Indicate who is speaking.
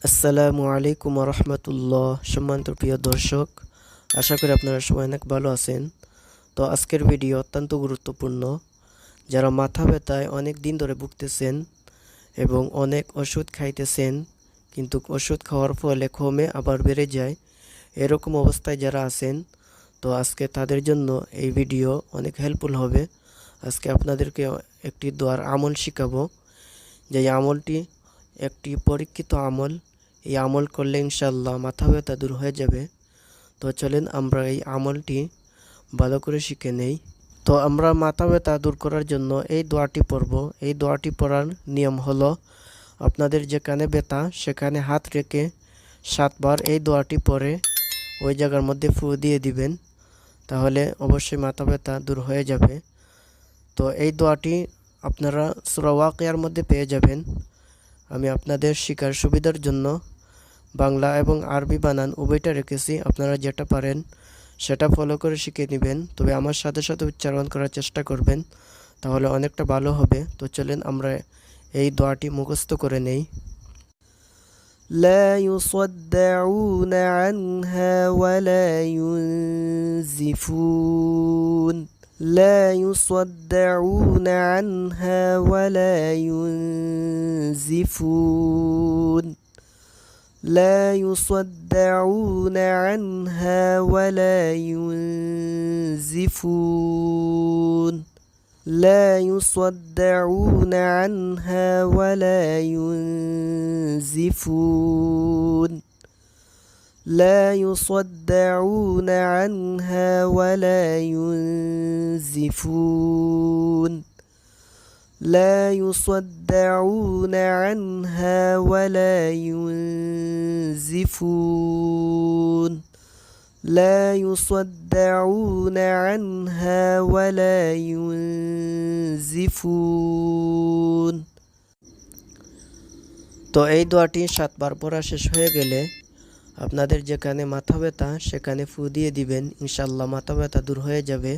Speaker 1: আসসালামু আলাইকুম রহমতুল্লাহ। সম্মানিত প্রিয় দর্শক, আশা করি আপনারা সবাই অনেক ভালো আছেন। তো আজকের ভিডিও অত্যন্ত গুরুত্বপূর্ণ। যারা মাথা ব্যথায় অনেক দিন ধরে ভুগতেছেন এবং অনেক ওষুধ খাইতেছেন, কিন্তু ওষুধ খাওয়ার ফলে কমে আবার বেড়ে যায়, এরকম অবস্থায় যারা আছেন, তো আজকে তাদের জন্য এই ভিডিও অনেক হেল্পফুল হবে। আজকে আপনাদেরকে একটি দোয়ার আমল শিখাবো, যে আমলটি একটি পরীক্ষিত আমল। এই আমল করলে ইনশাল্লাহ মাথা ব্যথা দূর হয়ে যাবে। তো চলেন আমরা এই আমলটি ভালো করে শিখে নেই। তো আমরা মাথা ব্যথা দূর করার জন্য এই দোয়াটি পড়ব। এই দোয়াটি পড়ার নিয়ম হলো, আপনাদের যেখানে ব্যথা সেখানে হাত রেখে 7 বার এই দোয়াটি পড়ে ওই জায়গার মধ্যে ফু দিয়ে দিবেন, তাহলে অবশ্যই মাথা ব্যথা দূর হয়ে যাবে। তো এই দোয়াটি আপনারা সূরা ওয়াকিয়ার মধ্যে পেয়ে যাবেন। আমি আপনাদের শেখার সুবিধার জন্য বাংলা এবং আরবি বানান উভয়টা রেখেছি, আপনারা যেটা পারেন সেটা ফলো করে শিখে নেবেন, তবে আমার সাথে সাথে উচ্চারণ করার চেষ্টা করবেন, তাহলে অনেকটা ভালো হবে। তো চলেন আমরা এই দোয়াটি মুখস্থ করে নেই। লা ইউসাদ্দাউনা আনহা ওয়ালা ইউনজিফুন। لا يصدعون عنها ولا ينزفون. لا يصدعون عنها ولا ينزفون. لا يصدعون عنها ولا ينزفون. لا يصدعون عنها ولا ينزفون. لا يصدعون عنها ولا ينزفون. لا يصدعون عنها ولا ينزفون. তো এই দোয়াটি 7 বার পড়া শেষ হয়ে গেলে আপনাদের যেখানে মাথা ব্যথা সেখানে ফু দিয়ে দিবেন, ইনশাল্লাহ মাথা ব্যথা দূর হয়ে যাবে।